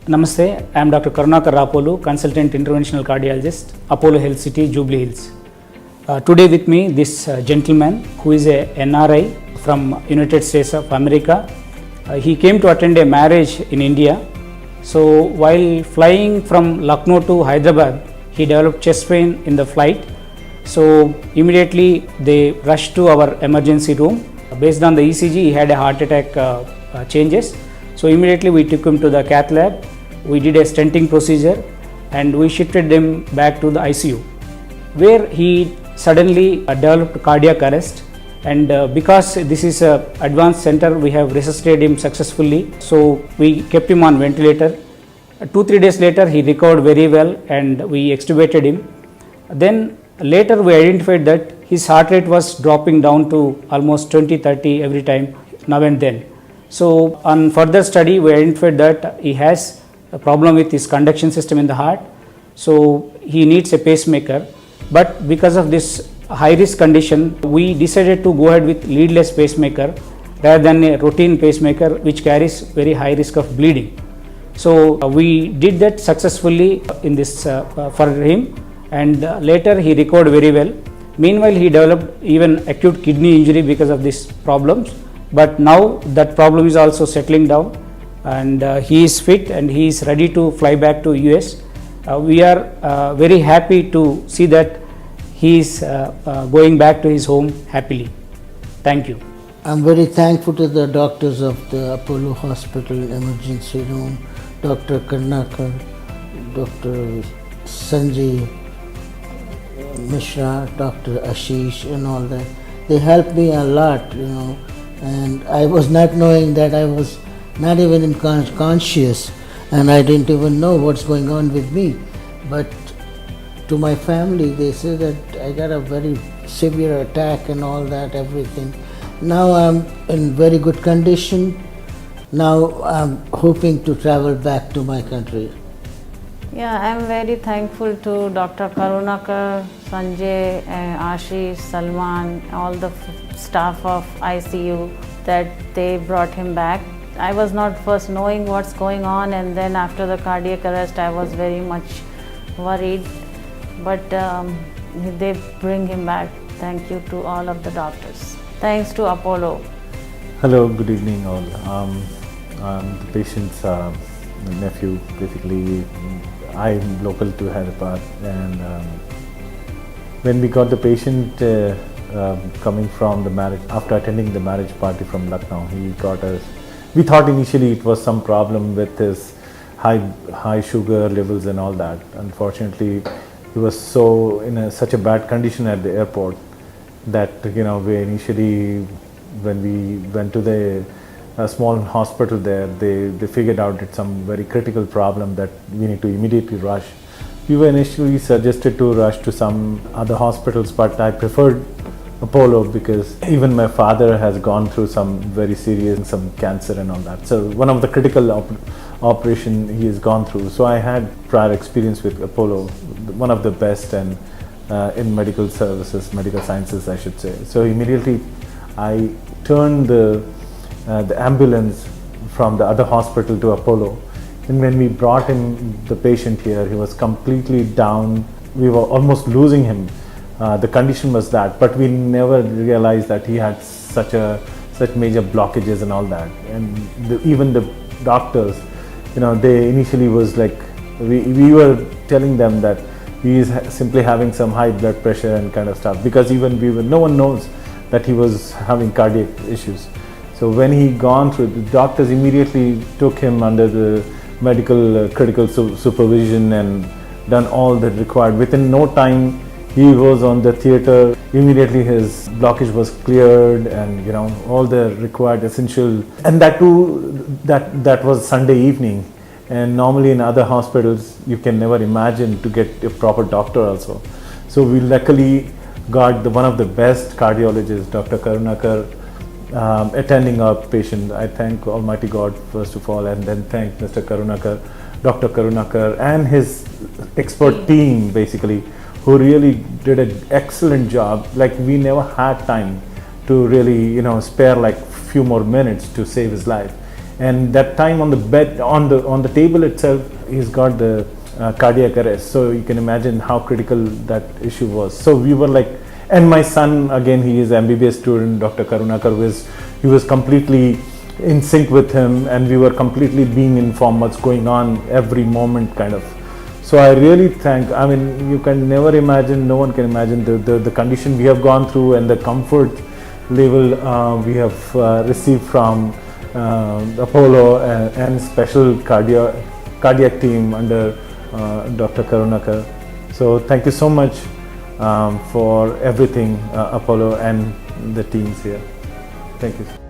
Namaste, I am Dr. Karunakar Rapolu, Consultant Interventional Cardiologist, Apollo Health City, Jubilee Hills. Today with me this gentleman who is a NRI from United States of America. He came to attend a marriage in India. So while flying from Lucknow to Hyderabad, he developed chest pain in the flight. So immediately they rushed to our emergency room. Based on the ECG, he had a heart attack changes. So immediately we took him to the cath lab. We did a stenting procedure and we shifted him back to the ICU, where he suddenly developed cardiac arrest. And because this is an advanced center, we have resuscitated him successfully. So we kept him on ventilator. 2-3 days later, he recovered very well and we extubated him. Then later we identified that his heart rate was dropping down to almost 20-30 every time, now and then. So on further study, we identified that he has a problem with his conduction system in the heart. So he needs a pacemaker. But because of this high risk condition, we decided to go ahead with leadless pacemaker rather than a routine pacemaker, which carries very high risk of bleeding. So we did that successfully in this for him, and later he recovered very well. Meanwhile, he developed even acute kidney injury because of these problems. But now that problem is also settling down, and he is fit and he is ready to fly back to US. We are very happy to see that he is going back to his home happily. Thank you. I'm very thankful to the doctors of the Apollo Hospital emergency room, Dr. Karunakar, Dr. Sanjay Mishra, Dr. Ashish and all that. They helped me a lot, and I was not knowing that I was not even conscious, and I didn't even know what's going on with me. But to my family, they say that I got a very severe attack and all that, everything. Now I'm in very good condition. Now I'm hoping to travel back to my country. Yeah, I'm very thankful to Dr. Karunakar, Sanjay, Ashish, Salman, all the staff of ICU that they brought him back. I was not first knowing what's going on, and then after the cardiac arrest I was very much worried, but they bring him back. Thank you to all of the doctors. Thanks to Apollo. Hello, good evening all. I'm the patient's nephew. Basically, I'm local to Hyderabad, and when we got the patient coming from the marriage, after attending the marriage party from Lucknow, he got us. We thought initially it was some problem with his high sugar levels and all that. Unfortunately, he was so in such a bad condition at the airport that we initially, when we went to the small hospital there, they figured out it's some very critical problem that we need to immediately rush. We were initially suggested to rush to some other hospitals, but I preferred Apollo because even my father has gone through some very serious, some cancer and all that. So one of the critical operation he has gone through. So I had prior experience with Apollo, one of the best and in medical services, medical sciences I should say. So immediately I turned the ambulance from the other hospital to Apollo. And when we brought in the patient here, he was completely down. We were almost losing him. The condition was that, but we never realized that he had such major blockages and all that. And even the doctors, they initially was like, we were telling them that he is simply having some high blood pressure and kind of stuff, because even no one knows that he was having cardiac issues. So when he gone through, the doctors immediately took him under the medical critical supervision and done all that required. Within no time, he was on the theater. Immediately his blockage was cleared, and all the required essential. And that too, that was Sunday evening. And normally in other hospitals, you can never imagine to get a proper doctor also. So we luckily got one of the best cardiologists, Dr. Karunakar, attending our patient. I thank Almighty God first of all, and then thank Mr. Karunakar, Dr. Karunakar and his expert team basically, who really did an excellent job. Like we never had time to really spare like few more minutes to save his life. And that time on the bed, on the table itself, he's got the cardiac arrest. So you can imagine how critical that issue was. So we were like, and my son, again, he is MBBS student, Dr. Karunakar, he was completely in sync with him, and we were completely being informed what's going on every moment, kind of. So I really thank, I mean, you can never imagine, no one can imagine the condition we have gone through and the comfort level we have received from Apollo and special cardiac team under Dr. Karunakar. So thank you so much for everything, Apollo and the teams here. Thank you.